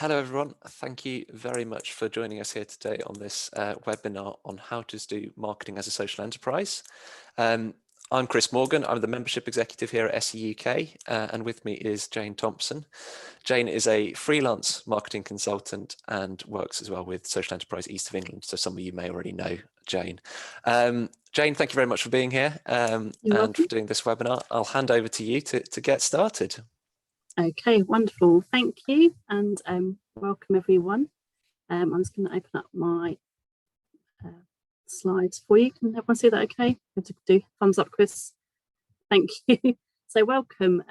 Hello everyone, thank you very much for joining us here today on this webinar on how to do marketing as a social enterprise. I'm Chris Morgan, I'm the membership executive here at SE UK, and with me is Jane Thompson. Jane is a freelance marketing consultant and works as well with Social Enterprise East of England, so some of you may already know Jane. Jane, thank you very much for being here and for doing this webinar. I'll hand over to you to get started. Okay, wonderful. Thank you, and welcome everyone. I'm just going to open up my slides for you. Can everyone see that okay? Good to do. Thumbs up, Chris. Thank you. So welcome.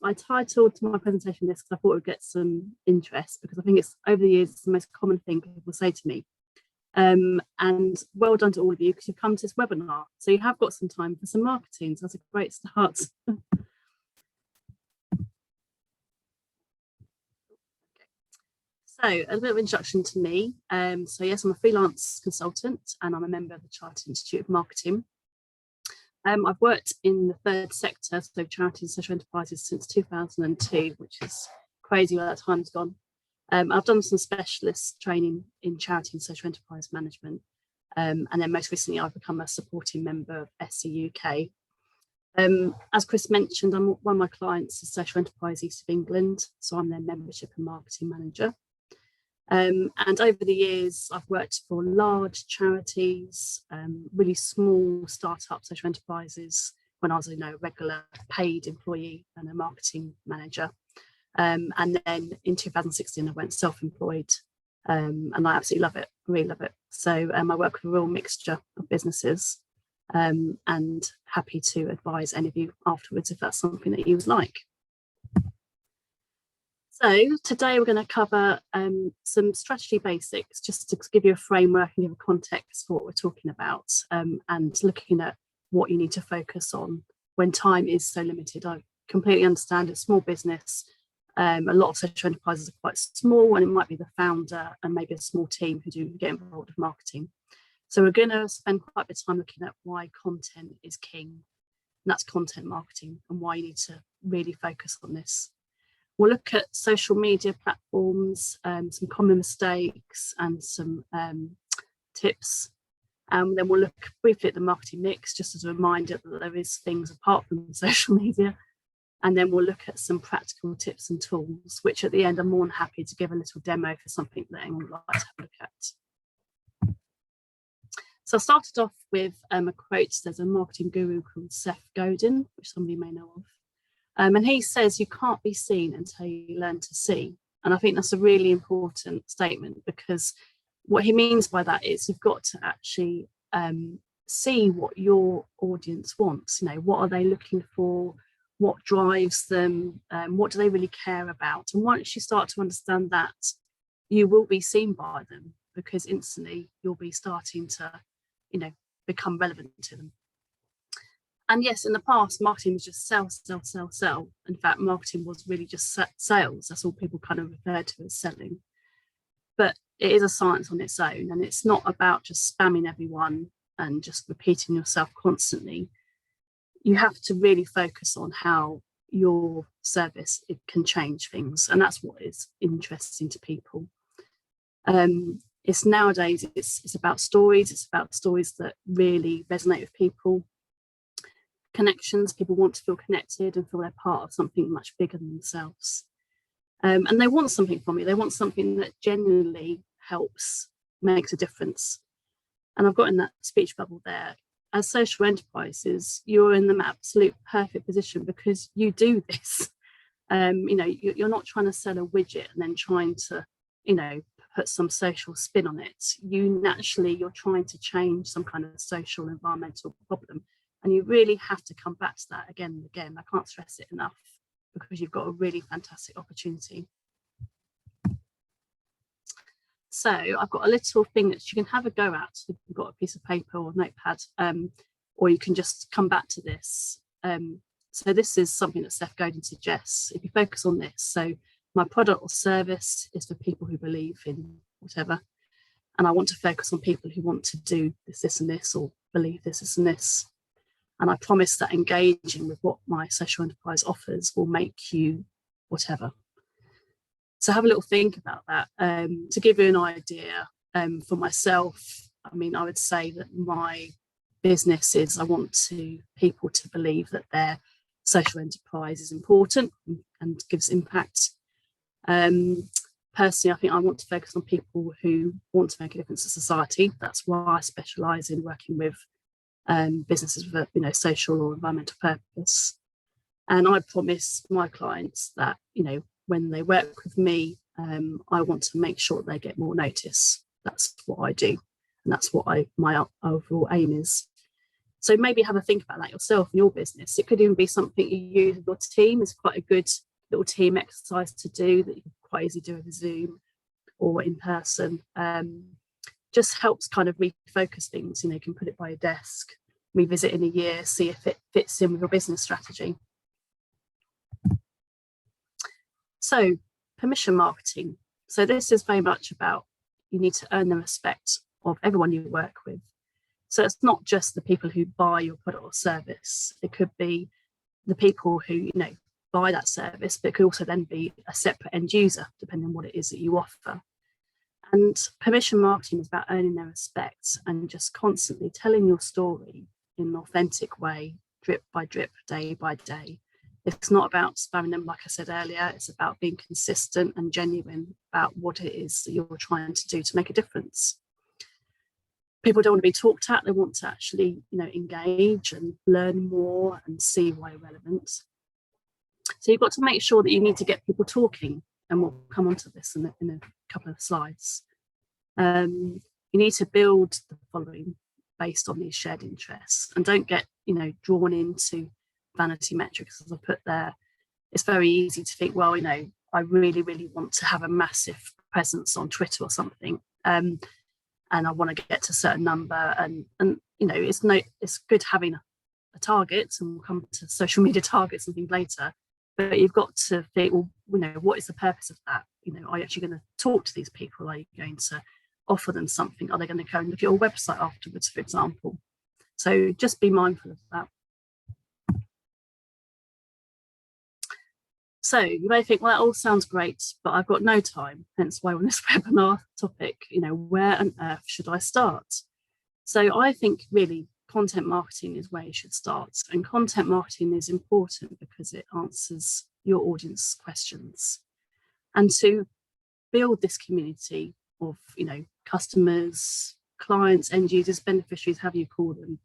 I titled my presentation this because I thought it would get some interest, because I think it's over the years it's the most common thing people say to me. And well done to all of you, because you've come to this webinar. So you have got some time for some marketing. So that's a great start. So a little bit of introduction to me. So yes, I'm a freelance consultant and I'm a member of the Chartered Institute of Marketing. I've worked in the third sector, so charities and social enterprises, since 2002, which is crazy where that time's gone. I've done some specialist training in charity and social enterprise management. And then most recently, I've become a supporting member of SE UK. As Chris mentioned, one of my clients is Social Enterprise East of England, so I'm their membership and marketing manager. And over the years, I've worked for large charities, really small startup social enterprises when I was a regular paid employee and a marketing manager. And then in 2016, I went self-employed, and I absolutely love it, really love it. So I work with a real mixture of businesses, and happy to advise any of you afterwards if that's something that you would like. So today we're going to cover some strategy basics, just to give you a framework and give a context for what we're talking about, and looking at what you need to focus on when time is so limited. I completely understand a small business. A lot of social enterprises are quite small, and it might be the founder and maybe a small team who do get involved with marketing. So we're going to spend quite a bit of time looking at why content is king, and that's content marketing, and why you need to really focus on this. We'll look at social media platforms, some common mistakes and some tips. Then we'll look briefly at the marketing mix, just as a reminder that there is things apart from social media. And then we'll look at some practical tips and tools, which at the end I'm more than happy to give a little demo for something that anyone would like to have a look at. So I started off with a quote. There's a marketing guru called Seth Godin, which somebody may know of. And he says, you can't be seen until you learn to see. And I think that's a really important statement, because what he means by that is you've got to actually see what your audience wants. What are they looking for? What drives them? What do they really care about? And once you start to understand that, you will be seen by them, because instantly you'll be starting to, become relevant to them. And yes, in the past, marketing was just sell, sell, sell, sell. In fact, marketing was really just sales. That's all people kind of refer to as selling. But it is a science on its own, and it's not about just spamming everyone and just repeating yourself constantly. You have to really focus on how your service can change things, and that's what is interesting to people. It's nowadays, it's about stories. It's about stories that really resonate with people. Connections. People want to feel connected and feel they're part of something much bigger than themselves, and they want something from you. They want something that genuinely helps, makes a difference. And I've got in that speech bubble there, as social enterprises, you're in the absolute perfect position, because you do this. You're not trying to sell a widget and then trying to put some social spin on it. You're trying to change some kind of social environmental problem. And you really have to come back to that again and again. I can't stress it enough, because you've got a really fantastic opportunity. So I've got a little thing that you can have a go at if you've got a piece of paper or notepad, or you can just come back to this. So this is something that Seth Godin suggests. If you focus on this, so my product or service is for people who believe in whatever, and I want to focus on people who want to do this, and this, or believe this, and this. And I promise that engaging with what my social enterprise offers will make you whatever. So have a little think about that. To give you an idea, for myself, I mean, I would say that my business is, I want people to believe that their social enterprise is important and gives impact. Personally, I think I want to focus on people who want to make a difference to society. That's why I specialise in working with businesses with a social or environmental purpose. And I promise my clients that when they work with me, I want to make sure they get more notice. That's what I do, and that's what my overall aim is. So maybe have a think about that yourself in your business. It could even be something you use with your team. It's quite a good little team exercise to do that you can quite easily do over Zoom or in person. Just helps kind of refocus things. You can put it by your desk, revisit in a year, see if it fits in with your business strategy. So permission marketing. So this is very much about, you need to earn the respect of everyone you work with. So it's not just the people who buy your product or service. It could be the people who buy that service, but it could also then be a separate end user, depending on what it is that you offer. And permission marketing is about earning their respect and just constantly telling your story in an authentic way, drip by drip, day by day. It's not about spamming them, like I said earlier. It's about being consistent and genuine about what it is that you're trying to do to make a difference. People don't want to be talked at. They want to actually, engage and learn more and see why you're relevant. So you've got to make sure that you need to get people talking, and we'll come on to this in a couple of slides. You need to build the following based on these shared interests, and don't get, drawn into vanity metrics, as I put there. It's very easy to think, well, I really, really want to have a massive presence on Twitter or something, and I want to get to a certain number, and it's good having a target, and we'll come to social media targets and things later. But you've got to think, well, what is the purpose of that? Are you actually going to talk to these people? Are you going to offer them something? Are they going to go and look at your website afterwards, for example? So just be mindful of that. So you may think, well, that all sounds great, but I've got no time. Hence why on this webinar topic, where on earth should I start? So I think really content marketing is where you should start. And content marketing is important because it answers your audience questions. And to build this community of, customers, clients, end users, beneficiaries, however you call them,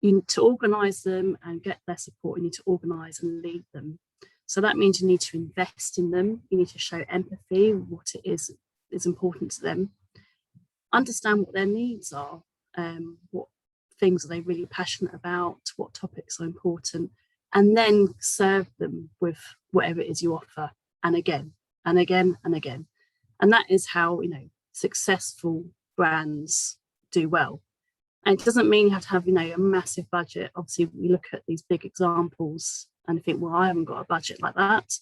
you need to organise them and get their support. You need to organise and lead them. So that means you need to invest in them. You need to show empathy, what it is important to them. Understand what their needs are, what things are they really passionate about, what topics are important, and then serve them with whatever it is you offer, and again, and again, and again. And that is how, successful brands do well. And it doesn't mean you have to have, a massive budget. Obviously, we look at these big examples and think, well, I haven't got a budget like that.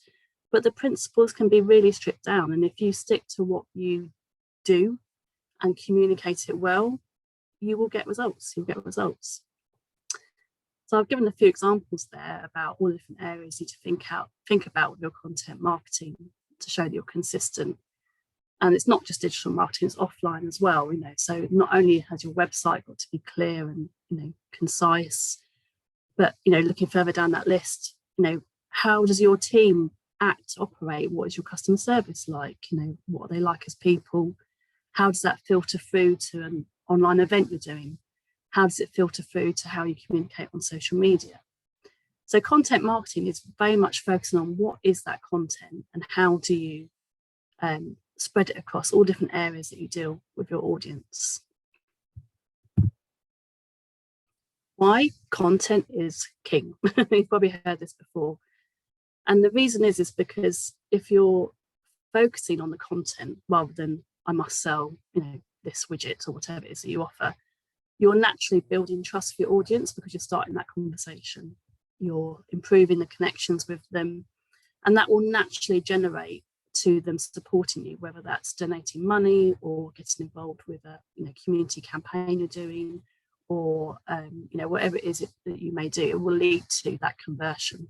But the principles can be really stripped down. And if you stick to what you do and communicate it well, you will get results. You'll get results. So I've given a few examples there about all the different areas you need to think about with your content marketing to show that you're consistent. And it's not just digital marketing, it's offline as well. So not only has your website got to be clear and concise, but looking further down that list, how does your team act, operate? What is your customer service like? What are they like as people? How does that filter through to an online event you're doing? How does it filter through to how you communicate on social media? So content marketing is very much focusing on what is that content and how do you spread it across all different areas that you deal with your audience. Why? Content is king. You've probably heard this before. And the reason is because if you're focusing on the content rather than I must sell, this widget or whatever it is that you offer, you're naturally building trust for your audience because you're starting that conversation. You're improving the connections with them, and that will naturally generate to them supporting you, whether that's donating money or getting involved with a community campaign you're doing, or whatever it is that you may do. It will lead to that conversion.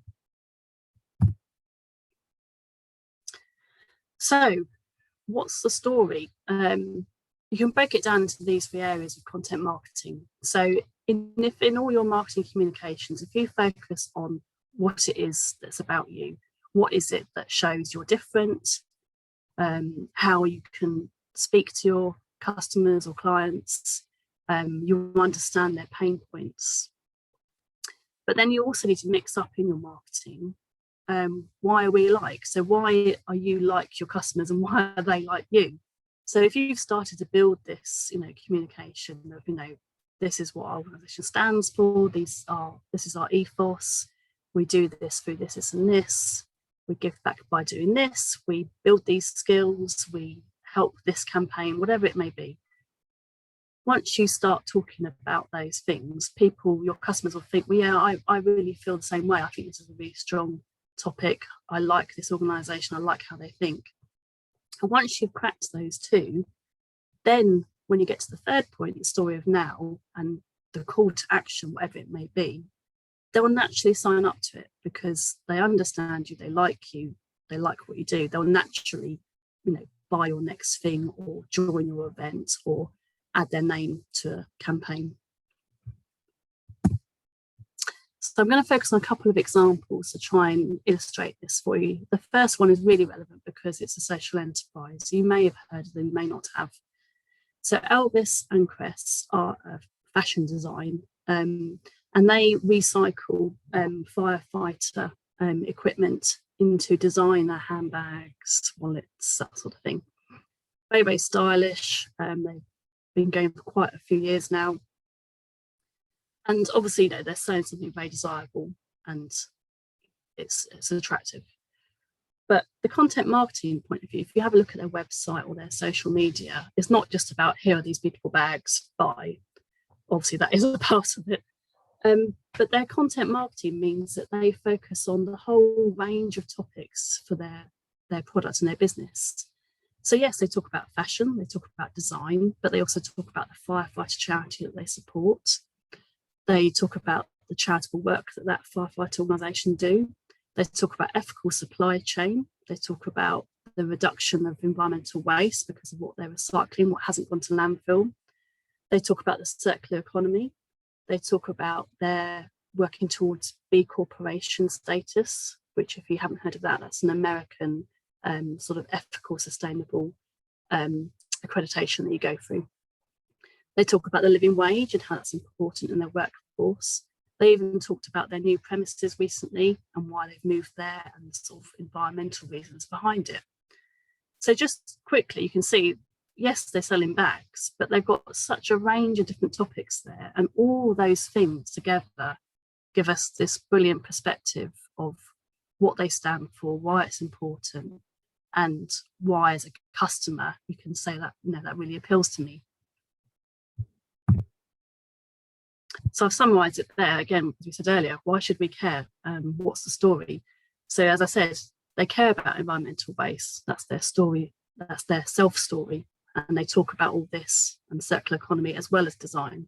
So what's the story? You can break it down into these 3 areas of content marketing. So if in all your marketing communications, if you focus on what it is that's about you, what is it that shows you're different, how you can speak to your customers or clients, you understand their pain points. But then you also need to mix up in your marketing. Why are we like? So why are you like your customers and why are they like you? So if you've started to build this, communication of, this is what our organization stands for, this is our ethos, we do this through this and this, we give back by doing this, we build these skills, we help this campaign, whatever it may be. Once you start talking about those things, your customers will think, well, yeah, I really feel the same way. I think this is a really strong topic. I like this organization. I like how they think. And once you've cracked those 2, then when you get to the 3rd point, the story of now and the call to action, whatever it may be, they'll naturally sign up to it because they understand you, they like what you do. They'll naturally, buy your next thing or join your event or add their name to a campaign. So I'm going to focus on a couple of examples to try and illustrate this for you. The first one is really relevant because it's a social enterprise. You may have heard of them, you may not have. So Elvis and Cress are a fashion design, and they recycle firefighter equipment into designer handbags, wallets, that sort of thing. Very, very stylish. They've been going for quite a few years now. And obviously, they're selling something very desirable and it's attractive. But the content marketing point of view, if you have a look at their website or their social media, it's not just about here are these beautiful bags, buy. Obviously, that is a part of it. But their content marketing means that they focus on the whole range of topics for their products and their business. So yes, they talk about fashion, they talk about design, but they also talk about the firefighter charity that they support. They talk about the charitable work that firefighter organisation do. They talk about ethical supply chain. They talk about the reduction of environmental waste because of what they're recycling, what hasn't gone to landfill. They talk about the circular economy. They talk about their working towards B Corporation status, which if you haven't heard of that, that's an American sort of ethical, sustainable accreditation that you go through. They talk about the living wage and how that's important in their workforce. They even talked about their new premises recently and why they've moved there and the sort of environmental reasons behind it. So just quickly, you can see, yes, they're selling bags, but they've got such a range of different topics there. And all those things together give us this brilliant perspective of what they stand for, why it's important, and why as a customer, you can say that, that really appeals to me. So I've summarised it there again, as we said earlier, why should we care? What's the story? So as I said, they care about environmental waste. That's their story. That's their self-story. And they talk about all this and circular economy as well as design.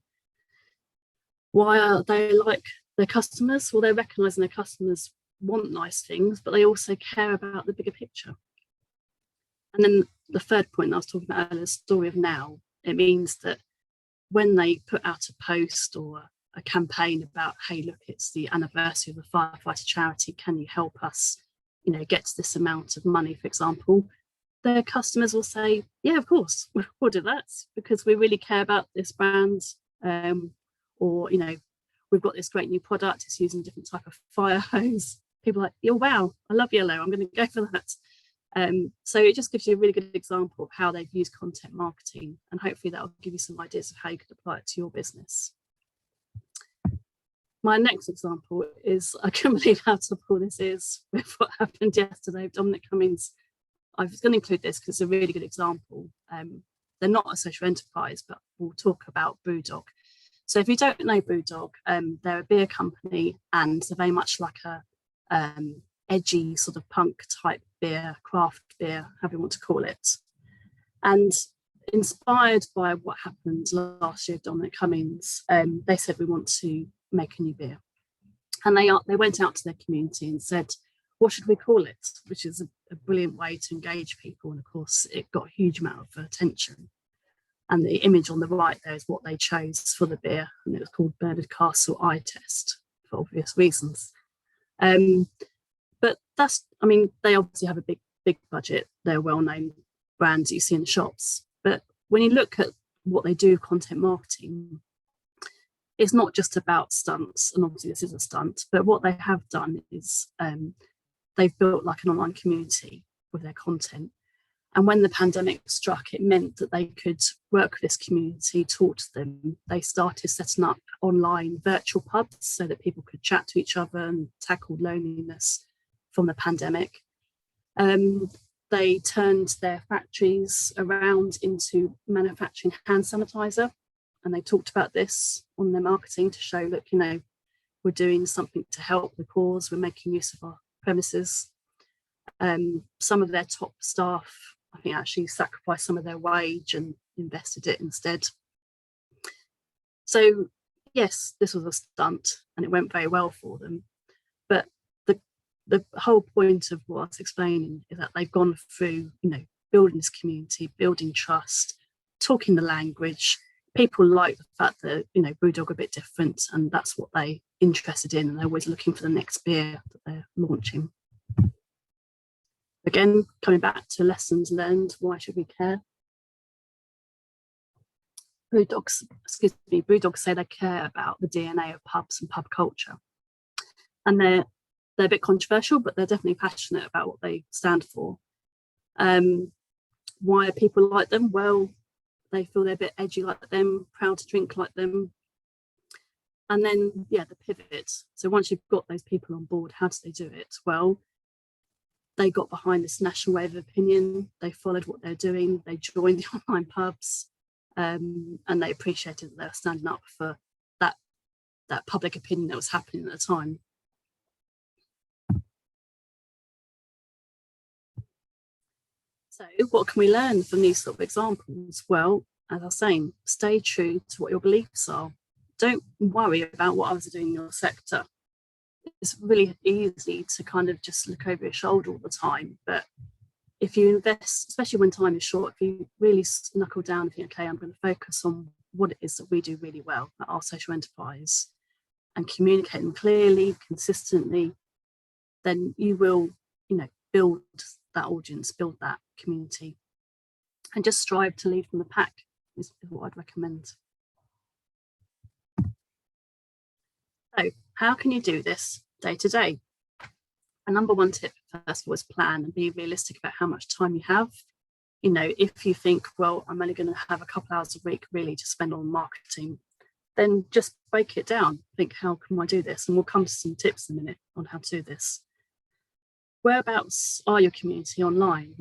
Why are they like their customers? Well, they're recognising their customers want nice things, but they also care about the bigger picture. And then the 3rd point I was talking about earlier, the story of now, it means that when they put out a post or a campaign about, hey, look, it's the anniversary of the firefighter charity, can you help us, get to this amount of money, for example, their customers will say, yeah, of course, we'll do that because we really care about this brand. Or, we've got this great new product, it's using a different type of fire hose. People are like, oh, wow, I love yellow, I'm going to go for that. So it just gives you a really good example of how they've used content marketing, and hopefully that will give you some ideas of how you could apply it to your business. My next example is, I can't believe how topical this is with what happened yesterday with Dominic Cummings. I was going to include this because it's a really good example. They're not a social enterprise, but we'll talk about BrewDog. So if you don't know BrewDog, they're a beer company and they're very much like a edgy sort of punk type beer, craft beer, however you want to call it. And inspired by what happened last year with Dominic Cummings, they said, we want to make a new beer. And they went out to their community and said, what should we call it? Which is a brilliant way to engage people. And of course, it got a huge amount of attention. And the image on the right there is what they chose for the beer. And it was called Bernard Castle Eye Test for obvious reasons. But they obviously have a big budget. They're well-known brands you see in the shops. But when you look at what they do, content marketing, it's not just about stunts. And obviously this is a stunt, but what they have done is they've built like an online community with their content. And when the pandemic struck, it meant that they could work with this community, talk to them. They started setting up online virtual pubs so that people could chat to each other and tackle loneliness from the pandemic. They turned their factories around into manufacturing hand sanitizer. And they talked about this on their marketing to show that, we're doing something to help the cause. We're making use of our premises. Some of their top staff, I think, actually sacrificed some of their wage and invested it instead. So yes, this was a stunt and it went very well for them. But the whole point of what I was explaining is that they've gone through, building this community, building trust, talking the language. People like the fact that, BrewDog are a bit different, and that's what they're interested in. And they're always looking for the next beer that they're launching. Again, coming back to lessons learned, why should we care? BrewDogs say they care about the DNA of pubs and pub culture. And they're a bit controversial, but they're definitely passionate about what they stand for. Why are people like them? Well, they feel they're a bit edgy like them, proud to drink like them. And then, the pivot. So once you've got those people on board, how do they do it? Well, they got behind this national wave of opinion. They followed what they're doing. They joined the online pubs, and they appreciated that they were standing up for that public opinion that was happening at the time. So what can we learn from these sort of examples? Well, as I was saying, stay true to what your beliefs are. Don't worry about what others are doing in your sector. It's really easy to kind of just look over your shoulder all the time. But if you invest, especially when time is short, if you really knuckle down and think, okay, I'm going to focus on what it is that we do really well at our social enterprise and communicate them clearly, consistently, then you will, build that audience, build that community, and just strive to lead from the pack is what I'd recommend. So how can you do this day to day? A number one tip, first of all, is plan and be realistic about how much time you have. If you think, well, I'm only going to have a couple hours a week really to spend on marketing, then just break it down. Think, how can I do this? And we'll come to some tips in a minute on how to do this. Whereabouts are your community online?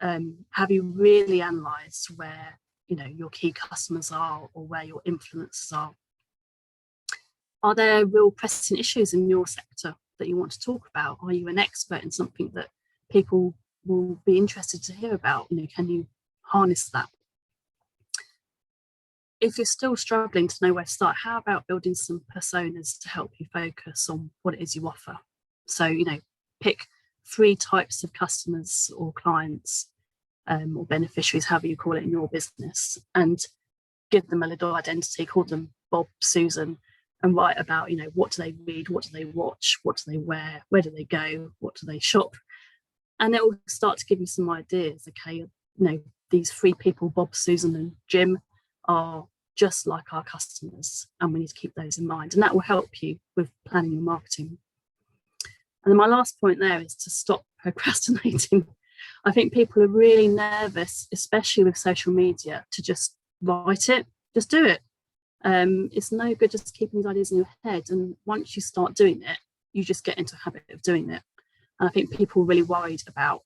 Have you really analysed where your key customers are or where your influencers are? Are there real pressing issues in your sector that you want to talk about? Are you an expert in something that people will be interested to hear about? Can you harness that? If you're still struggling to know where to start, how about building some personas to help you focus on what it is you offer? So, pick 3 types of customers or clients or beneficiaries, however you call it in your business, and give them a little identity, call them Bob, Susan, and write about, what do they read, what do they watch, what do they wear, where do they go, what do they shop? And it will start to give you some ideas. Okay, these 3 people, Bob, Susan, and Jim, are just like our customers, and we need to keep those in mind. And that will help you with planning your marketing. And then my last point there is to stop procrastinating. I think people are really nervous, especially with social media, to just write it, just do it. It's no good just keeping these ideas in your head. And once you start doing it, you just get into a habit of doing it. And I think people are really worried about,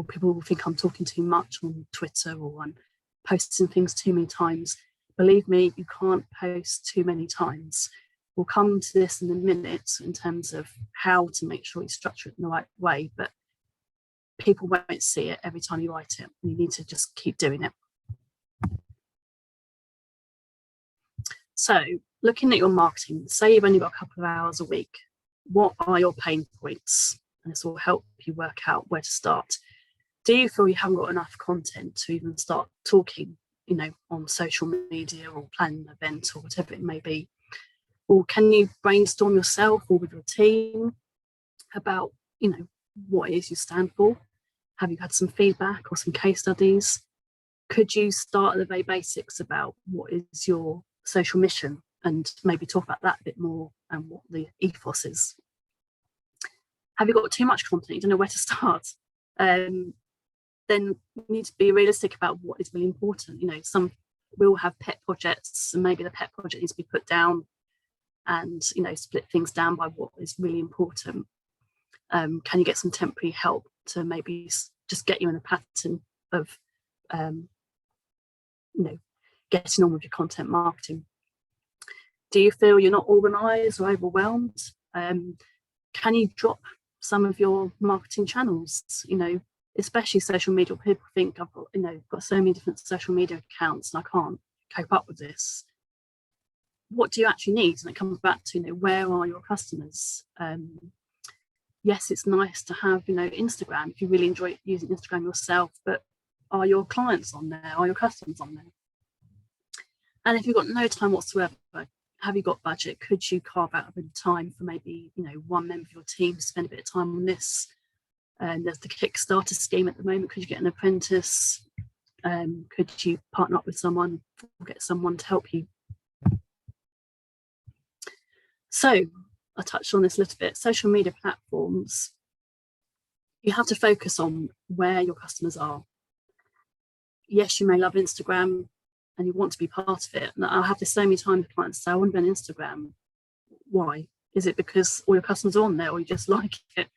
people will think I'm talking too much on Twitter or I'm posting things too many times. Believe me, you can't post too many times. We'll come to this in a minute in terms of how to make sure you structure it in the right way, but people won't see it every time you write it. You need to just keep doing it. So looking at your marketing, say you've only got a couple of hours a week, what are your pain points? and this will help you work out where to start. Do you feel you haven't got enough content to even start talking, on social media or planning an event or whatever it may be? Or can you brainstorm yourself or with your team about, what it is you stand for? Have you had some feedback or some case studies? Could you start at the very basics about what is your social mission and maybe talk about that a bit more and what the ethos is? Have you got too much content? You don't know where to start? Then you need to be realistic about what is really important. Some will have pet projects, and maybe the pet project needs to be put down and, split things down by what is really important. Can you get some temporary help to maybe just get you in a pattern of, getting on with your content marketing? Do you feel you're not organised or overwhelmed? Can you drop some of your marketing channels? Especially social media. People think I've got so many different social media accounts and I can't cope up with this. What do you actually need? And it comes back to, where are your customers? Yes, it's nice to have, Instagram if you really enjoy using Instagram yourself, but are your clients on there? Are your customers on there? And if you've got no time whatsoever, have you got budget? Could you carve out a bit of time for maybe, one member of your team to spend a bit of time on this? There's the Kickstarter scheme at the moment. Could you get an apprentice? Could you partner up with someone or get someone to help you? So I touched on this a little bit. Social media platforms, you have to focus on where your customers are. Yes, you may love Instagram and you want to be part of it. And I'll have this so many times with clients say, I want to be on Instagram. Why? Is it because all your customers are on there or you just like it?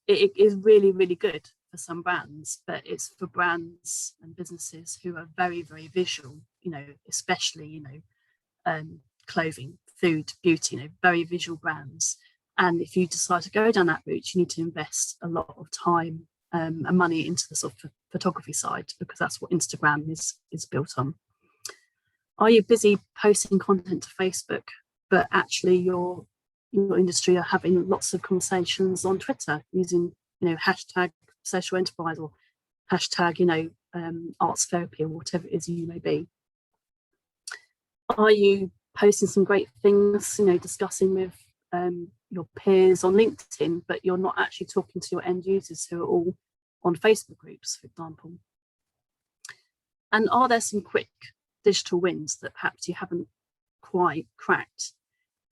It is really, really good for some brands, but it's for brands and businesses who are very, very visual, especially, clothing, food, beauty, very visual brands. And if you decide to go down that route, you need to invest a lot of time and money into the sort of photography side, because that's what Instagram is built on. Are you busy posting content to Facebook, but actually your industry are having lots of conversations on Twitter using, hashtag social enterprise or hashtag, arts therapy or whatever it is you may be? Are you posting some great things, discussing with your peers on LinkedIn, but you're not actually talking to your end users who are all on Facebook groups, for example? And are there some quick digital wins that perhaps you haven't quite cracked?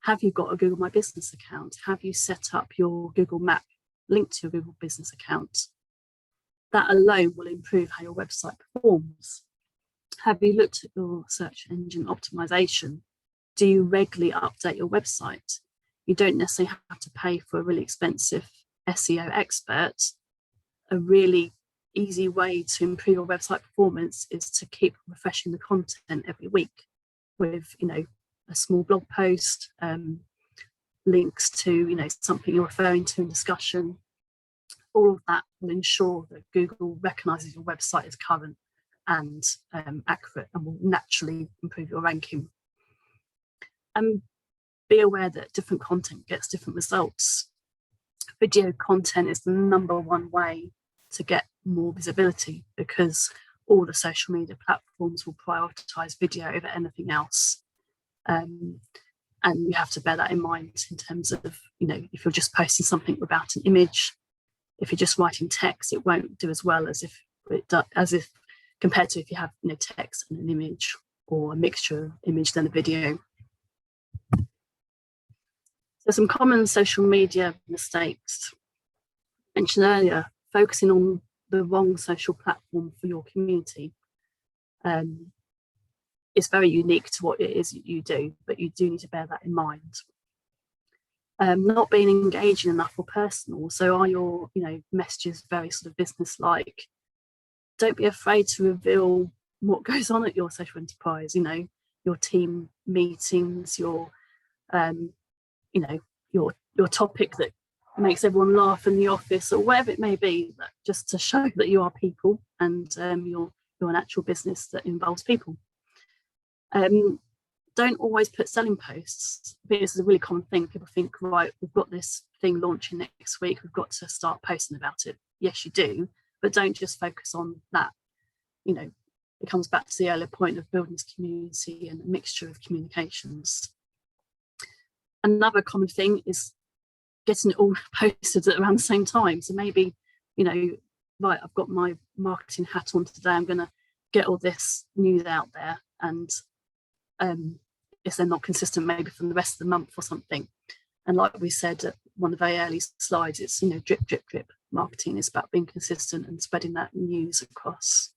Have you got a Google My Business account? Have you set up your Google Map linked to your Google Business account? That alone will improve how your website performs. Have you looked at your search engine optimization? Do you regularly update your website? You don't necessarily have to pay for a really expensive SEO expert. A really easy way to improve your website performance is to keep refreshing the content every week with, a small blog post, links to, something you're referring to in discussion. All of that will ensure that Google recognises your website as current and accurate, and will naturally improve your ranking. And be aware that different content gets different results. Video content is the #1 way to get more visibility, because all the social media platforms will prioritise video over anything else. And you have to bear that in mind in terms of, if you're just posting something without an image, if you're just writing text, it won't do as well as if compared to if you have, text and an image, or a mixture of image then a video. So some common social media mistakes. I mentioned earlier, focusing on the wrong social platform for your community. It's very unique to what it is you do, but you do need to bear that in mind. Not being engaging enough or personal. So are your, messages very sort of business-like? Don't be afraid to reveal what goes on at your social enterprise, your team meetings, your topic that makes everyone laugh in the office, or whatever it may be, just to show that you are people and you're an actual business that involves people. Don't always put selling posts. I think this is a really common thing. People think, right, we've got this thing launching next week, we've got to start posting about it. Yes, you do, but don't just focus on that. You know, it comes back to the earlier point of building this community and a mixture of communications. Another common thing is getting it all posted at around the same time. So maybe, you know, right, I've got my marketing hat on today, I'm going to get all this news out there, and if they're not consistent, maybe from the rest of the month or something. And like we said at one of the very early slides, it's, you know, drip, drip, drip marketing is about being consistent and spreading that news across.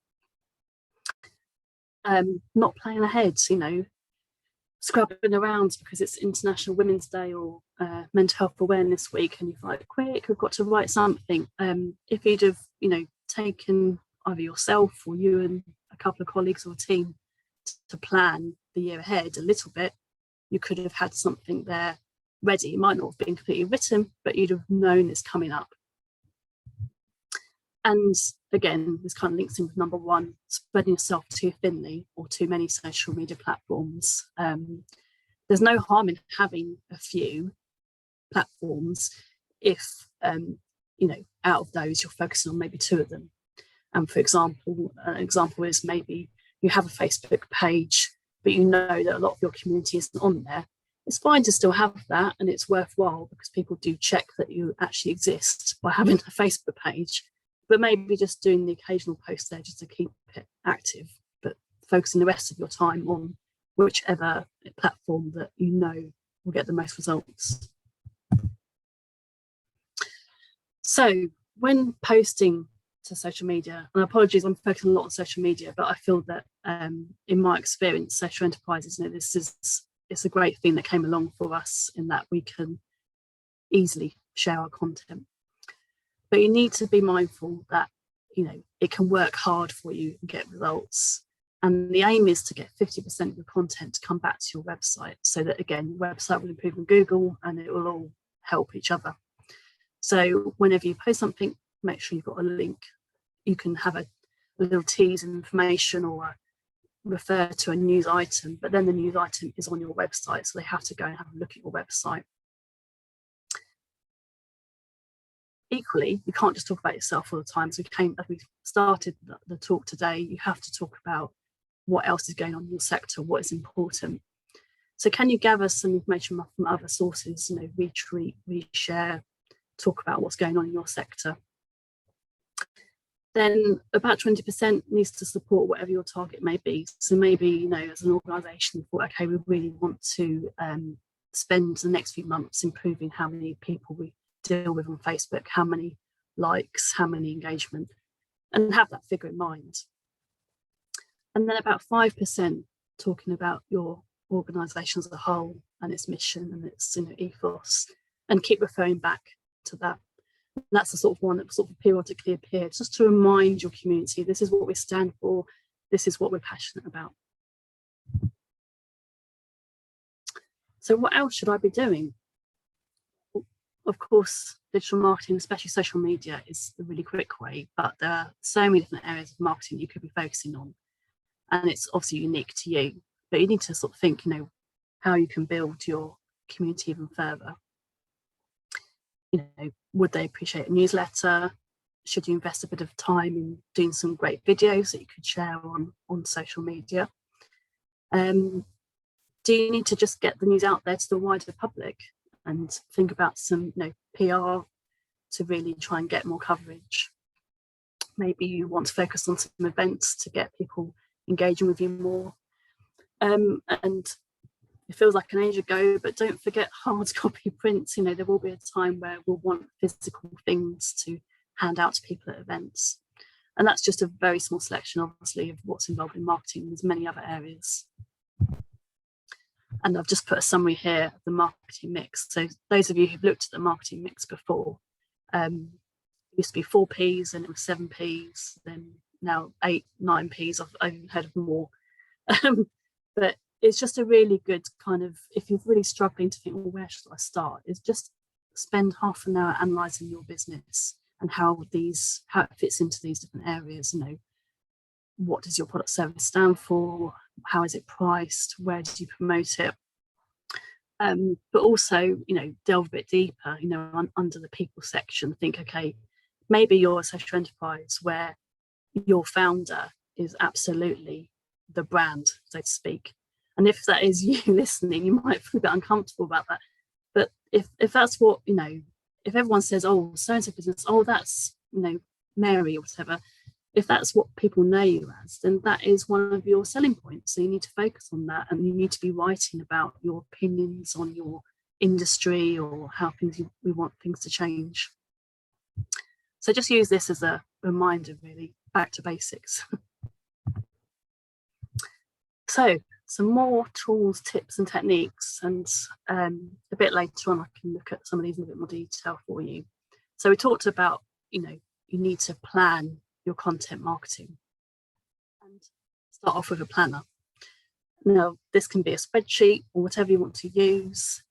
Not playing ahead, you know, scrubbing around because it's International Women's Day or Mental Health Awareness Week, and you're like, quick, we've got to write something. If you'd have, you know, taken either yourself or you and a couple of colleagues or a team to plan the year ahead a little bit, you could have had something there ready. It might not have been completely written, but you'd have known it's coming up. And again, this kind of links in with number one, spreading yourself too thinly or too many social media platforms. There's no harm in having a few platforms if, you know, out of those, you're focusing on maybe two of them. And for example, an example is maybe you have a Facebook page, but you know that a lot of your community isn't on there. It's fine to still have that, and it's worthwhile because people do check that you actually exist by having a Facebook page. But maybe just doing the occasional post there just to keep it active, but focusing the rest of your time on whichever platform that you know will get the most results. So when posting to social media, and apologies, I'm focusing a lot on social media, but I feel that in my experience, social enterprises, you know, it's a great thing that came along for us in that we can easily share our content. But you need to be mindful that, you know, it can work hard for you and get results. And the aim is to get 50% of your content to come back to your website, so that, again, your website will improve on Google and it will all help each other. So whenever you post something, make sure you've got a link. You can have a little tease information or refer to a news item, but then the news item is on your website, so they have to go and have a look at your website. Equally, you can't just talk about yourself all the time. So as we started the talk today, you have to talk about what else is going on in your sector, what is important. So can you gather some information from other sources, you know, retweet, reshare, talk about what's going on in your sector? Then about 20% needs to support whatever your target may be. So maybe, you know, as an organisation, you thought, okay, we really want to spend the next few months improving how many people we deal with on Facebook, how many likes, how many engagement, and have that figure in mind. And then about 5% talking about your organisation as a whole and its mission and its, you know, ethos, and keep referring back to that. And that's the sort of one that sort of periodically appears, just to remind your community, this is what we stand for, this is what we're passionate about. So what else should I be doing? Of course, digital marketing, especially social media, is the really quick way, but there are so many different areas of marketing you could be focusing on, and it's obviously unique to you, but you need to sort of think, you know, how you can build your community even further. You know, would they appreciate a newsletter? Should you invest a bit of time in doing some great videos that you could share on social media? Do you need to just get the news out there to the wider public and think about some, you know, PR to really try and get more coverage? Maybe you want to focus on some events to get people engaging with you more. And it feels like an age ago, but don't forget hard copy prints. You know, there will be a time where we'll want physical things to hand out to people at events. And that's just a very small selection, obviously, of what's involved in marketing. There's many other areas. And I've just put a summary here of the marketing mix. So those of you who've looked at the marketing mix before, it used to be 4 Ps and it was 7 Ps, then now 8, 9 Ps. I've even heard of more. But it's just a really good kind of, if you're really struggling to think, well, where should I start? Is just spend half an hour analysing your business and how it fits into these different areas. You know, what does your product service stand for? How is it priced? Where do you promote it? But also, delve a bit deeper, under the people section, think, okay, maybe you're a social enterprise where your founder is absolutely the brand, so to speak. And if that is you listening, you might feel a bit uncomfortable about that. But if that's what, if everyone says, oh, so-and-so business, oh, that's, Mary or whatever, if that's what people know you as, then that is one of your selling points. So you need to focus on that, and you need to be writing about your opinions on your industry or how we want things to change. So just use this as a reminder, really, back to basics. So some more tools, tips and techniques, and a bit later on I can look at some of these in a bit more detail for you. So we talked about, you need to plan your content marketing and start off with a planner. Now, this can be a spreadsheet or whatever you want to use.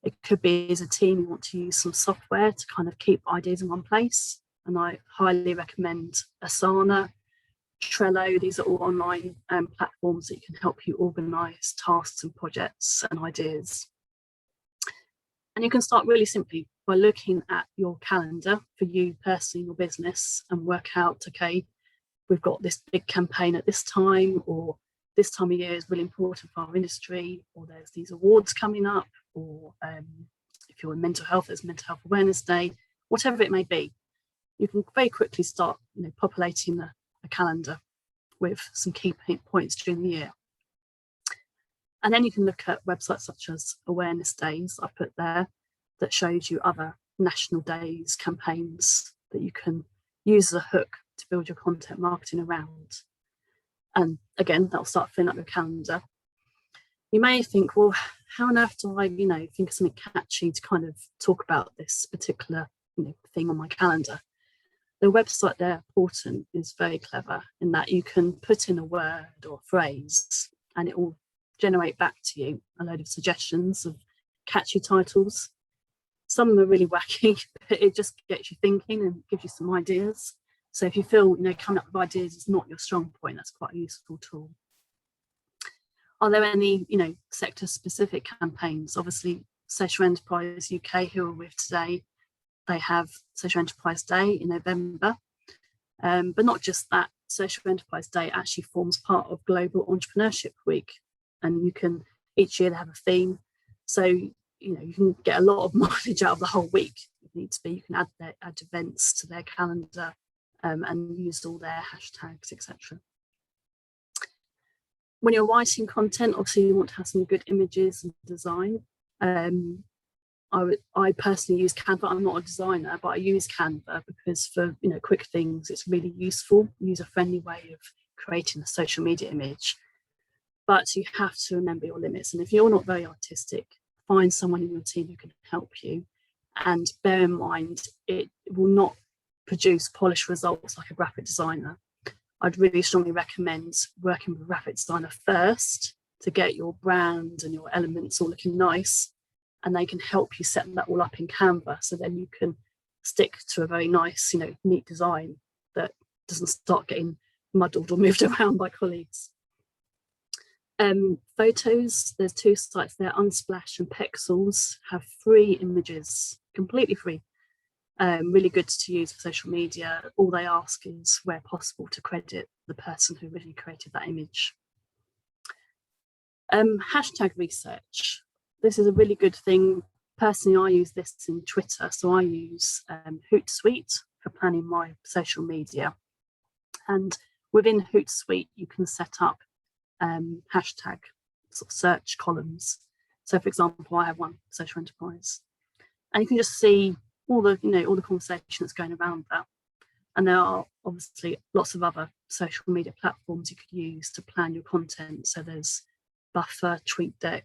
It could be, as a team, you want to use some software to kind of keep ideas in one place. And I highly recommend Asana, Trello. These are all online platforms that can help you organise tasks and projects and ideas. And you can start really simply by looking at your calendar for you personally, your business, and work out, okay, we've got this big campaign at this time, or this time of year is really important for our industry, or there's these awards coming up, or if you're in mental health, there's Mental Health Awareness Day, whatever it may be. You can very quickly start populating a calendar with some key points during the year. And then you can look at websites such as Awareness Days, I've put there, that shows you other national days, campaigns that you can use as a hook to build your content marketing around. And again, that'll start filling up your calendar. You may think, well, how on earth do I, think of something catchy to kind of talk about this particular, thing on my calendar? The website there, Portent, is very clever in that you can put in a word or a phrase and it will generate back to you a load of suggestions of catchy titles. Some of them are really wacky, but it just gets you thinking and gives you some ideas. So if you feel, coming up with ideas is not your strong point, that's quite a useful tool. Are there any, sector-specific campaigns? Obviously, Social Enterprise UK, who we're with today, they have Social Enterprise Day in November. But not just that, Social Enterprise Day actually forms part of Global Entrepreneurship Week. And each year they have a theme. So, you can get a lot of mileage out of the whole week. It needs to be, you can add events to their calendar and use all their hashtags, etc. When you're writing content, obviously you want to have some good images and design. I personally use Canva. I'm not a designer, but I use Canva because for quick things, it's really useful, user-friendly way of creating a social media image. But you have to remember your limits. And if you're not very artistic, find someone in your team who can help you. And bear in mind, it will not produce polished results like a graphic designer. I'd really strongly recommend working with a graphic designer first to get your brand and your elements all looking nice. And they can help you set that all up in Canva. So then you can stick to a very nice, neat design that doesn't start getting muddled or moved around by colleagues. Photos, there's two sites there, Unsplash and Pexels, have free images, completely free. Really good to use for social media. All they ask is, where possible, to credit the person who originally created that image. Hashtag research. This is a really good thing. Personally, I use this in Twitter. So I use Hootsuite for planning my social media. And within Hootsuite, you can set up hashtag sort of search columns. So for example, I have one, social enterprise, and you can just see all the conversation that's going around that. And there are obviously lots of other social media platforms you could use to plan your content. So there's Buffer, TweetDeck,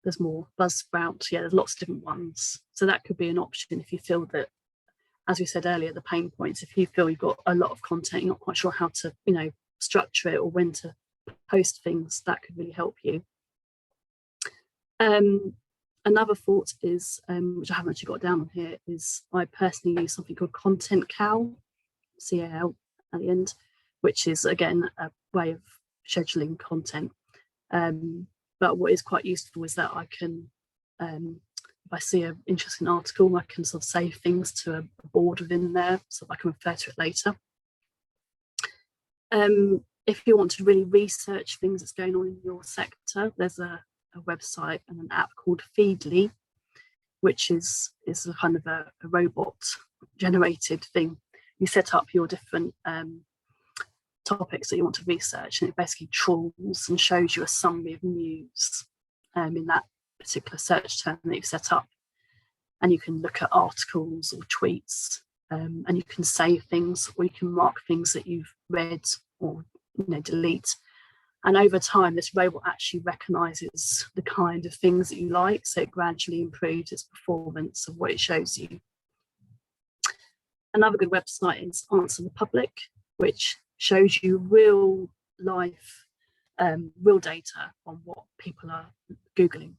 there's more, Buzzsprout, there's lots of different ones. So that could be an option if you feel that, as we said earlier, the pain points, if you feel you've got a lot of content, you're not quite sure how to, structure it or when to post things, that could really help you. Another thought is, which I haven't actually got down on here, is I personally use something called Content Cal, C-A-L at the end, which is again a way of scheduling content. But what is quite useful is that I can, if I see an interesting article, I can sort of save things to a board within there so I can refer to it later. If you want to really research things that's going on in your sector, there's a website and an app called Feedly, which is a kind of a robot generated thing. You set up your different topics that you want to research, and it basically trawls and shows you a summary of news in that particular search term that you've set up. And you can look at articles or tweets, and you can save things, or you can mark things that you've read or delete. And over time, this robot actually recognises the kind of things that you like, so it gradually improves its performance of what it shows you. Another good website is Answer the Public, which shows you real life, real data on what people are Googling.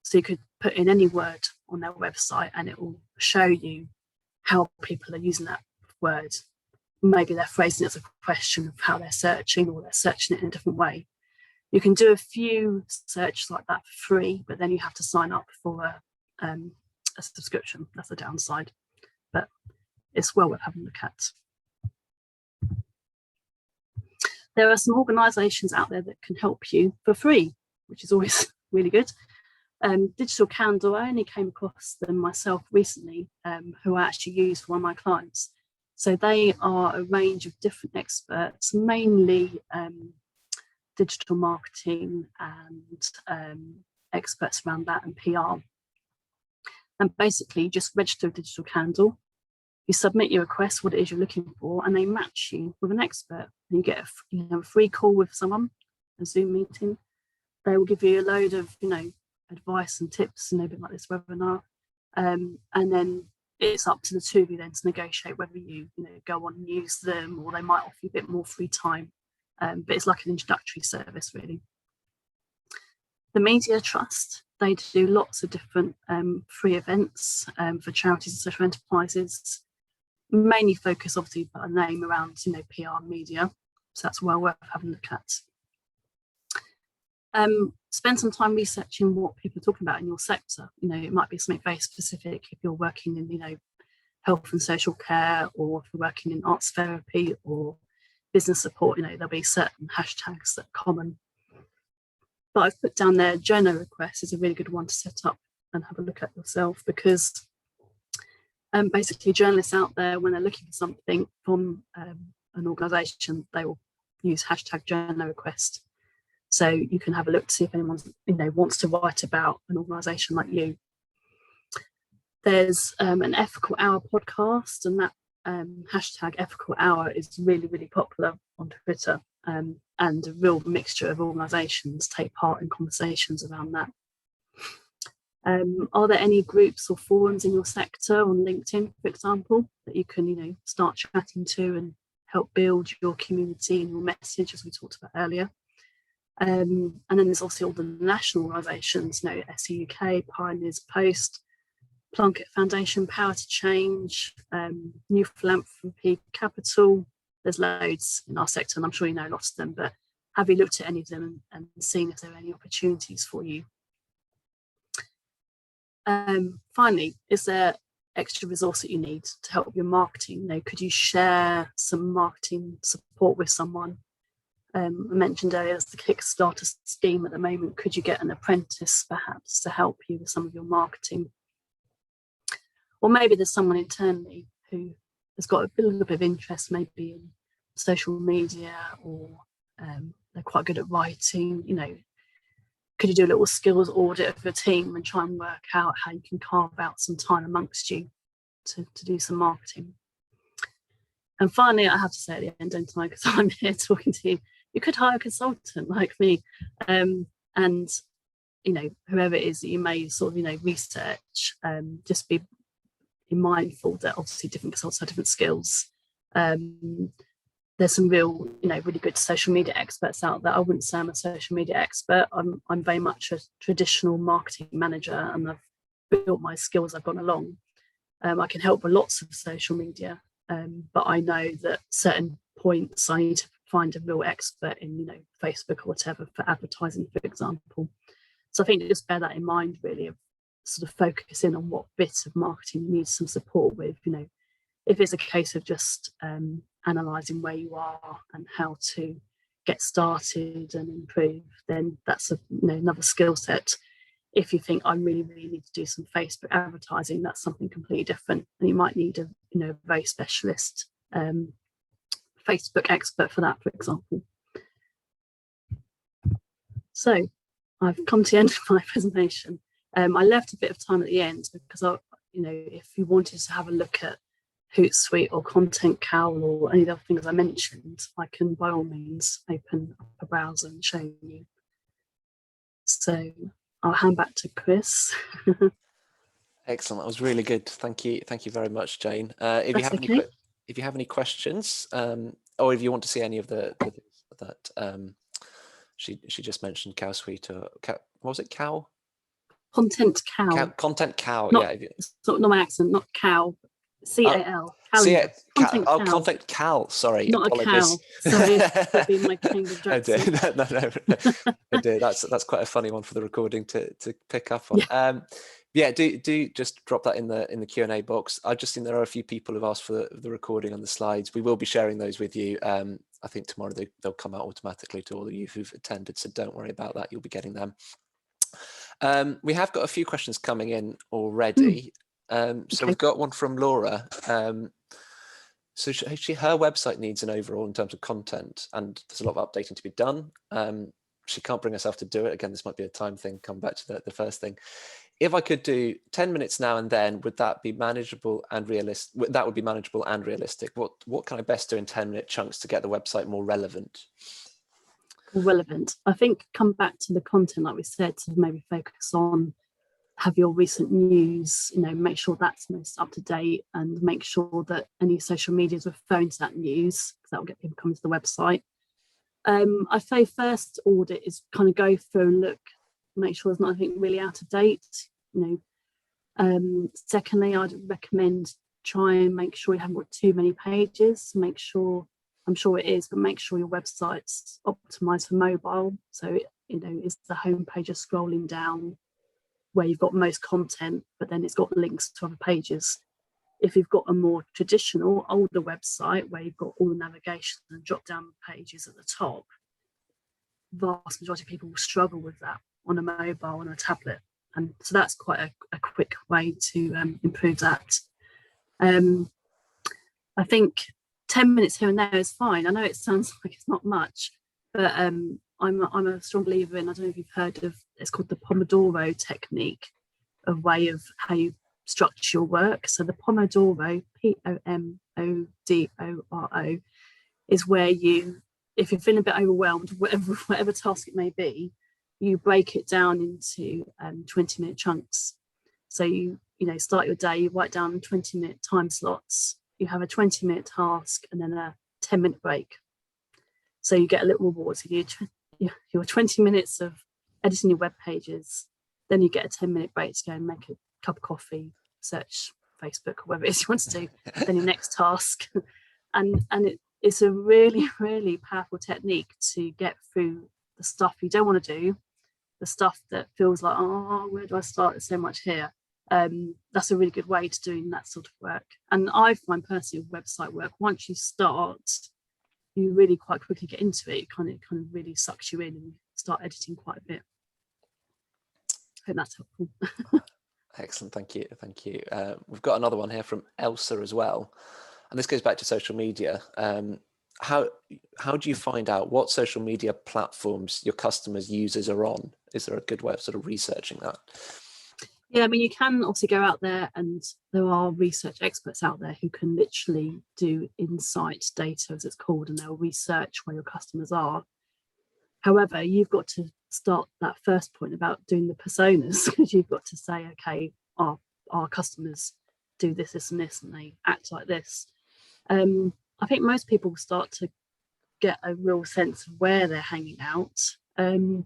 So you could put in any word on their website and it will show you how people are using that word. Maybe they're phrasing it as a question of how they're searching, or they're searching it in a different way. You can do a few searches like that for free, but then you have to sign up for a subscription. That's the downside, but it's well worth having a look at. There are some organisations out there that can help you for free, which is always really good. Digital Candle, I only came across them myself recently, who I actually use for one of my clients. So they are a range of different experts, mainly digital marketing and experts around that and PR. And basically you just register a Digital Candle, you submit your request, what it is you're looking for, and they match you with an expert. And you get a free call with someone, a Zoom meeting. They will give you a load of advice and tips and a bit like this webinar, and then it's up to the two of you then to negotiate whether you go on and use them, or they might offer you a bit more free time, but it's like an introductory service really. The Media Trust, they do lots of different free events for charities and social enterprises, mainly focus obviously by name around PR and media, so that's well worth having a look at. Spend some time researching what people are talking about in your sector. It might be something very specific if you're working in health and social care, or if you're working in arts therapy or business support. There'll be certain hashtags that are common. But I've put down there journal requests is a really good one to set up and have a look at yourself, because basically journalists out there, when they're looking for something from an organisation, they will use hashtag journal request. So you can have a look to see if anyone wants to write about an organisation like you. There's an Ethical Hour podcast, and that hashtag Ethical Hour is really, really popular on Twitter, and a real mixture of organisations take part in conversations around that. Are there any groups or forums in your sector on LinkedIn, for example, that you can start chatting to and help build your community and your message, as we talked about earlier? And then there's obviously all the national organisations, SE UK, Pioneers Post, Plunkett Foundation, Power to Change, New Philanthropy Capital. There's loads in our sector, and I'm sure you know lots of them, but have you looked at any of them and seen if there are any opportunities for you? Finally, is there extra resource that you need to help your marketing? Could you share some marketing support with someone? I mentioned earlier there's the Kickstarter scheme at the moment. Could you get an apprentice perhaps to help you with some of your marketing? Or maybe there's someone internally who has got a little bit of interest maybe in social media, or they're quite good at writing. Could you do a little skills audit of your team and try and work out how you can carve out some time amongst you to do some marketing? And finally, I have to say at the end, don't I, because I'm here talking to you, you could hire a consultant like me, and whoever it is that you may sort of research, just be mindful that obviously different consultants have different skills. There's some real really good social media experts out there. I wouldn't say I'm a social media expert. I'm very much a traditional marketing manager, and I've built my skills I've gone along. I can help with lots of social media, but I know that certain points I need to find a real expert in, Facebook or whatever for advertising, for example. So I think just bear that in mind, really, of sort of focusing on what bits of marketing you need some support with. If it's a case of just analysing where you are and how to get started and improve, then that's another skill set. If you think I really need to do some Facebook advertising, that's something completely different, and you might need a very specialist Facebook expert for that, for example. So I've come to the end of my presentation. I left a bit of time at the end because if you wanted to have a look at Hootsuite or Content Cowl or any of the other things I mentioned, I can by all means open up a browser and show you. So I'll hand back to Chris. Excellent. That was really good. Thank you very much, Jane. If you have any questions, or if you want to see any of the that she just mentioned, Cow Suite, or what was it, Cow? Content Cowl. Content Cowl. Not, yeah. Not my accent. Not cow. CAL. Content Cal. Sorry, not apologies. A cow. Sorry, that'd be my Cambridge accent. No, I do. That's quite a funny one for the recording to pick up on. Yeah. Do just drop that in the Q&A box. I've just seen there are a few people who've asked for the recording and the slides. We will be sharing those with you. I think tomorrow they'll come out automatically to all of you who've attended, so don't worry about that. You'll be getting them. We have got a few questions coming in already. So we've got one from Laura. So her website needs an overhaul in terms of content, and there's a lot of updating to be done. She can't bring herself to do it. Again, this might be a time thing. Come back to the first thing. If I could do 10 minutes now and then, would that be manageable and realistic? That would be manageable and realistic. What can I best do in 10-minute chunks to get the website more relevant? Relevant. I think come back to the content, like we said, to maybe focus on, have your recent news, make sure that's most up to date, and make sure that any social media is referring to that news, because that will get people coming to the website. I say first audit is kind of go through and look, make sure there's nothing really out of date. Secondly, I'd recommend try and make sure you haven't got too many pages. Make sure, I'm sure it is, but make sure your website's optimized for mobile. So, is the home page just scrolling down where you've got most content, but then it's got links to other pages. If you've got a more traditional, older website where you've got all the navigation and drop-down pages at the top, vast majority of people will struggle with that on a mobile and a tablet. And so that's quite a quick way to improve that. I think 10 minutes here and there is fine. I know it sounds like it's not much, but I'm a strong believer in, I don't know if you've heard of, it's called the Pomodoro technique, a way of how you structure your work. So the Pomodoro, Pomodoro, is where you, if you're feeling a bit overwhelmed, whatever task it may be, you break it down into 20-minute chunks. So you start your day, you write down 20-minute time slots, you have a 20-minute task and then a 10-minute break. So you get a little reward. So your 20 minutes of editing your web pages, then you get a 10-minute break to go and make a cup of coffee, search Facebook or whatever it is you want to do, then your next task. And it's a really, really powerful technique to get through the stuff you don't want to do, the stuff that feels like, oh, where do I start? There's so much here. That's a really good way to doing that sort of work. And I find personally website work, once you start, you really quite quickly get into it. It kind of really sucks you in and you start editing quite a bit. I hope that's helpful. Excellent, thank you. We've got another one here from Elsa as well, and this goes back to social media. How do you find out what social media platforms your customers' users are on? Is there a good way of sort of researching that? Yeah, I mean, you can obviously go out there, and there are research experts out there who can literally do insight data, as it's called, and they'll research where your customers are. However, you've got to start that first point about doing the personas, because you've got to say, okay, our customers do this, this, and this, and they act like this. I think most people start to get a real sense of where they're hanging out. The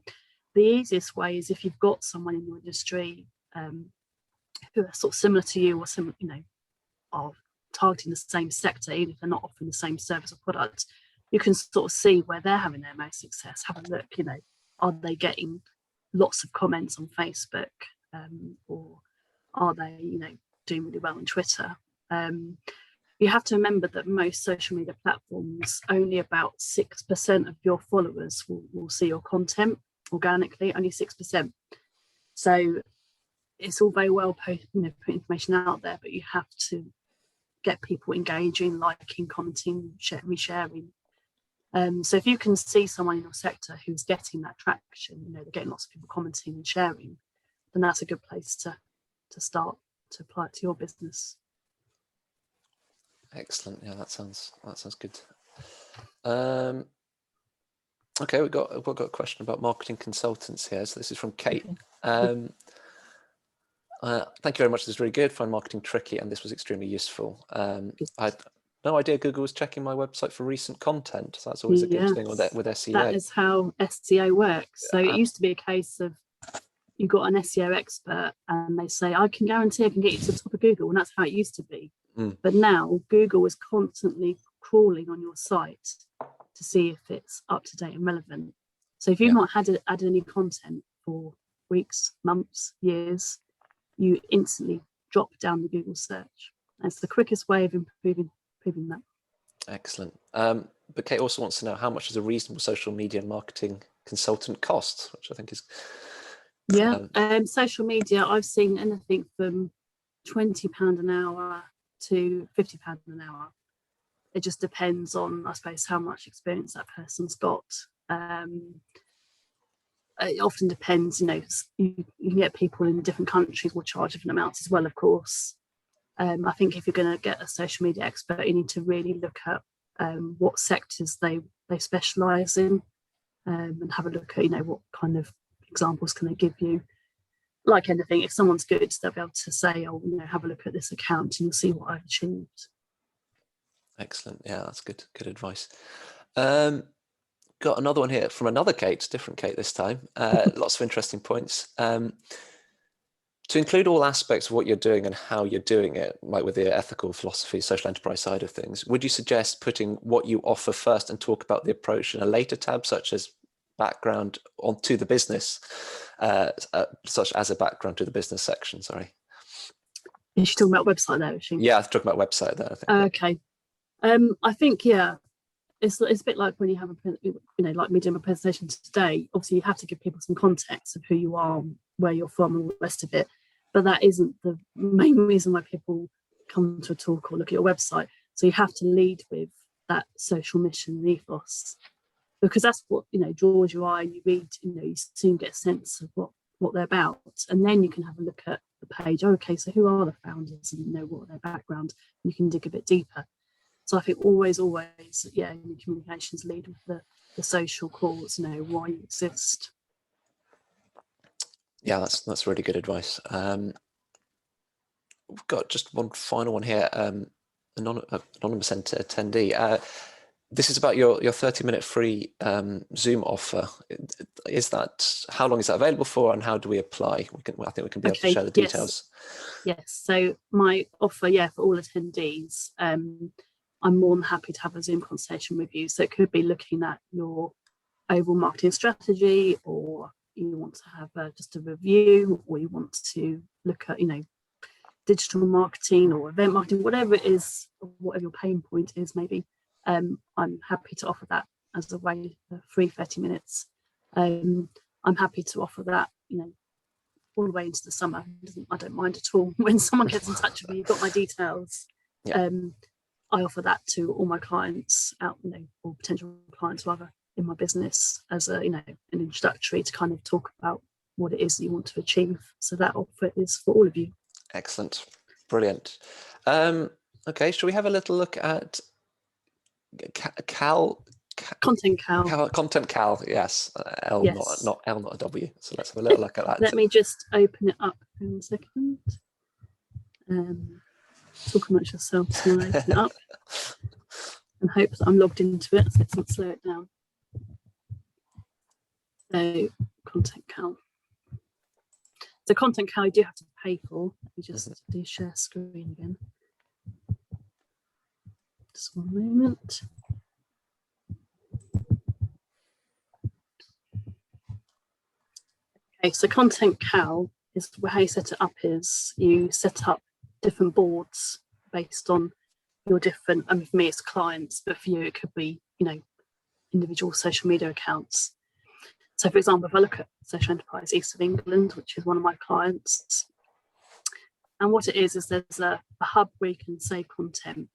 easiest way is if you've got someone in your industry who are sort of similar to you, or are targeting the same sector, even if they're not offering the same service or product, you can sort of see where they're having their most success. Have a look, you know, are they getting lots of comments on Facebook, or are they, you know, doing really well on Twitter? You have to remember that most social media platforms, only about 6% of your followers will see your content organically, only 6%. So it's all very well put information out there, but you have to get people engaging, liking, commenting, resharing. So if you can see someone in your sector who's getting that traction, you know, they're getting lots of people commenting and sharing, then that's a good place to start to apply it to your business. Excellent. Yeah, that sounds good. Okay, we've got a question about marketing consultants here. So this is from Kate. Okay. Thank you very much. This is really good. Find marketing tricky, and this was extremely useful. I had no idea Google was checking my website for recent content. So that's always a good thing with SEO. That is how SEO works. So it used to be a case of you got an SEO expert and they say, I can guarantee I can get you to the top of Google. And that's how it used to be. But now Google is constantly crawling on your site to see if it's up to date and relevant. So if you've not added any content for weeks, months, years, you instantly drop down the Google search. That's the quickest way of improving that. Excellent. But Kate also wants to know, how much does a reasonable social media marketing consultant cost, which I think is... social media, I've seen anything from £20 an hour to £50 an hour. It just depends on, I suppose, how much experience that person's got. It often depends, you know, you can get people in different countries will charge different amounts as well, of course. I think if you're going to get a social media expert, you need to really look at what sectors they specialise in, and have a look at, you know, what kind of examples can they give you. Like anything, if someone's good, they'll be able to say, oh, you know, have a look at this account and you'll see what I've achieved. Excellent. Yeah, that's good advice. Got another one here from another Kate, different Kate this time. Lots of interesting points. To include all aspects of what you're doing and how you're doing it, like with the ethical philosophy, social enterprise side of things, would you suggest putting what you offer first and talk about the approach in a later tab, such as background onto the business, such as a background to the business section? Sorry. Is she talking about website there? Is she? Yeah, I'm talking about website there, I think. Okay. I think, yeah, it's a bit like when you have like me doing a presentation today. Obviously, you have to give people some context of who you are, where you're from, and all the rest of it. But that isn't the main reason why people come to a talk or look at your website. So you have to lead with that social mission and ethos, because that's what, you know, draws your eye. And you read, you know, you soon get a sense of what they're about, and then you can have a look at the page. Okay, so who are the founders, and you know what their background. You can dig a bit deeper. So I think always, yeah, in communications, lead with the social cause, you know, why you exist. Yeah, that's really good advice. We've got just one final one here. Anonymous attendee. This is about your 30-minute free Zoom offer. How long is that available for, and how do we apply? I think we can be able to share the details. Yes. So my offer, for all attendees, I'm more than happy to have a Zoom consultation with you. So it could be looking at your overall marketing strategy, or you want to have just a review, or you want to look at, you know, digital marketing or event marketing, whatever it is, whatever your pain point is, maybe. I'm happy to offer that as a way for free 30 minutes. I'm happy to offer that, you know, all the way into the summer. I don't mind at all. When someone gets in touch with me, you've got my details. Yeah. I offer that to all my clients out, you know, or potential clients rather, in my business as a, you know, an introductory to kind of talk about what it is that you want to achieve. So that offer is for all of you. Excellent. Brilliant. Okay, shall we have a little look at Content Cal. Content Cal, yes. L, yes. Not L, not a W. So let's have a little look at that. Let me just open it up in a second. Talk amongst yourselves while I open it up, and hope that I'm logged into it, so let's not slow it down. So, Content Cal. So Content Cal you do have to pay for. Let me just do share screen again. Just one moment. Okay, so Content Cal is how you set it up. Is you set up different boards based on your different. I mean, for me, it's clients, but for you, it could be individual social media accounts. So, for example, if I look at Social Enterprise East of England, which is one of my clients, and what it is there's a hub where you can save content.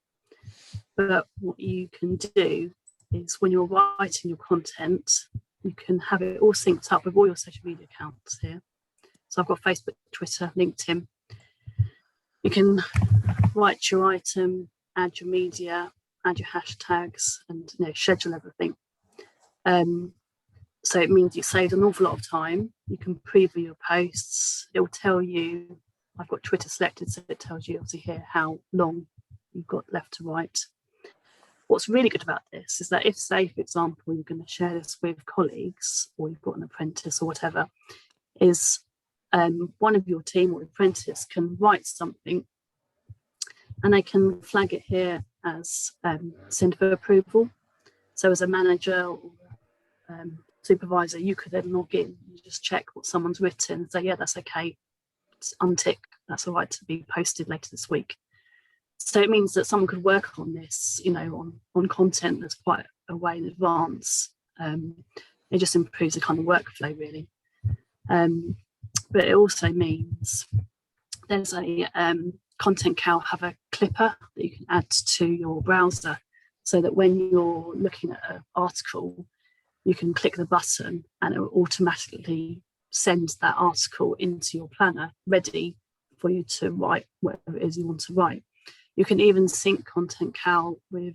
But what you can do is when you're writing your content, you can have it all synced up with all your social media accounts here. So I've got Facebook, Twitter, LinkedIn. You can write your item, add your media, add your hashtags, and schedule everything. So it means you saved an awful lot of time. You can preview your posts. It will tell you, I've got Twitter selected, so it tells you obviously here how long you've got left to write. What's really good about this is that if, say, for example, you're going to share this with colleagues or you've got an apprentice or whatever, is one of your team or apprentice can write something and they can flag it here as send for approval. So as a manager or supervisor, you could then log in and just check what someone's written and say, yeah, that's okay, untick, that's all right to be posted later this week. So it means that someone could work on this, on content that's quite a way in advance. It just improves the kind of workflow, really. But it also means there's a Content Cal have a clipper that you can add to your browser, so that when you're looking at an article, you can click the button and it will automatically send that article into your planner, ready for you to write whatever it is you want to write. You can even sync Content Cal with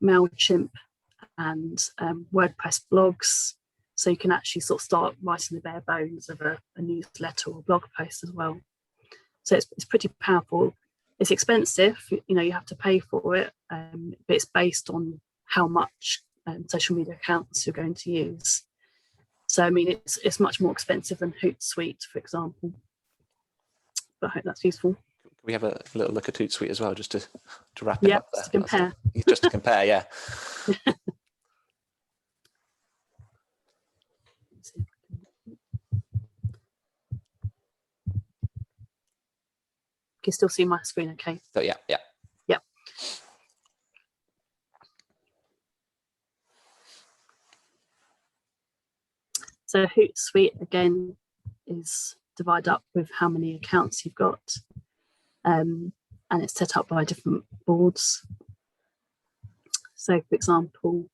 MailChimp and WordPress blogs. So you can actually sort of start writing the bare bones of a newsletter or blog post as well. So it's pretty powerful. It's expensive, you have to pay for it, but it's based on how much social media accounts you're going to use. So, I mean, it's much more expensive than Hootsuite, for example. But I hope that's useful. Can we have a little look at Hootsuite as well, just to wrap it up there? To compare. Just to compare, yeah. Can you still see my screen okay? So yeah. So Hootsuite, again, is divided up with how many accounts you've got. And it's set up by different boards. So, for example,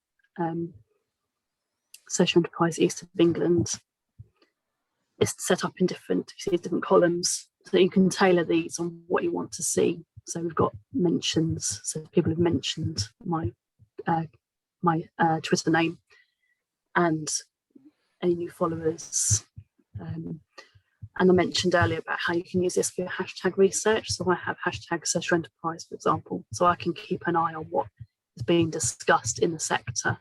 Social Enterprise East of England is set up in different columns. So you can tailor these on what you want to see. So we've got mentions. So people have mentioned my Twitter name and any new followers. And I mentioned earlier about how you can use this for your hashtag research. So I have hashtag social enterprise, for example, so I can keep an eye on what is being discussed in the sector,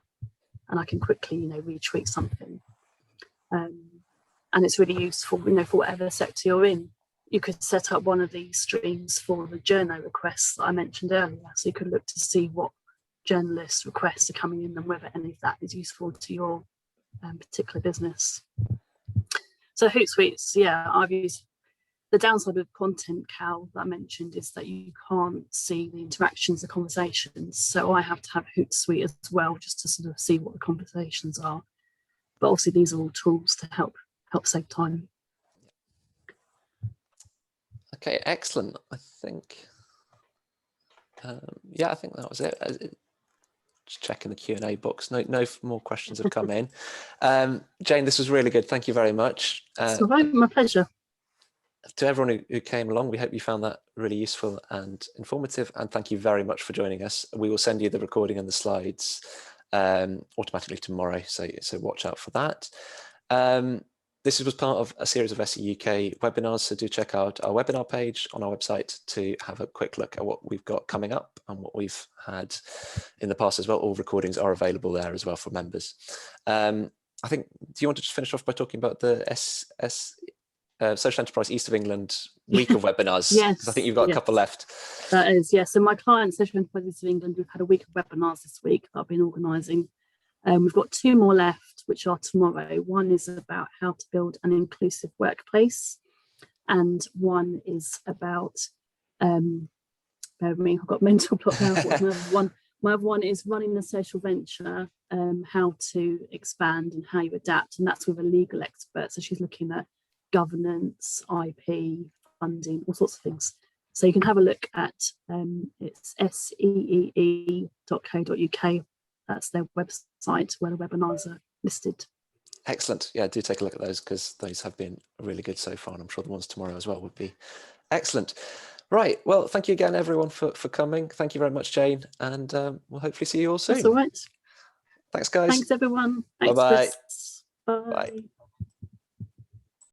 and I can quickly, retweet something. And it's really useful, for whatever sector you're in. You could set up one of these streams for the journo requests that I mentioned earlier. So you could look to see what journalist requests are coming in and whether any of that is useful to your particular business. So Hootsuite, I've used. The downside of Content Cal that I mentioned is that you can't see the interactions, the conversations. So I have to have Hootsuite as well, just to sort of see what the conversations are. But obviously these are all tools to help save time. Okay, excellent. I think, I think that was it. Just checking the Q&A box. No more questions have come in. Jane, this was really good. Thank you very much. It's all right, my pleasure. To everyone who came along, we hope you found that really useful and informative, and thank you very much for joining us. We will send you the recording and the slides automatically tomorrow, so watch out for that. This was part of a series of SE UK webinars, so do check out our webinar page on our website to have a quick look at what we've got coming up and what we've had in the past as well. All recordings are available there as well for members. I think, do you want to just finish off by talking about the Social Enterprise East of England week of webinars? Yes. I think you've got a couple left. That is, yes. So my client, Social Enterprise East of England, we've had a week of webinars this week that I've been organising. We've got 2 more left, which are tomorrow. One is about how to build an inclusive workplace, and one is about, bear with me, I've got mental block now. What's my other one? My other one is running a social venture, how to expand and how you adapt, and that's with a legal expert. So she's looking at governance, IP, funding, all sorts of things. So you can have a look at, it's seee.co.uk. That's their website where the webinars are listed. Excellent. Yeah, do take a look at those, because those have been really good so far, and I'm sure the ones tomorrow as well would be excellent. Right. Well, thank you again, everyone, for coming. Thank you very much, Jane, and we'll hopefully see you all soon. That's all right. Thanks, guys. Thanks, everyone. Thanks, Bye-bye. Chris. Bye. Bye.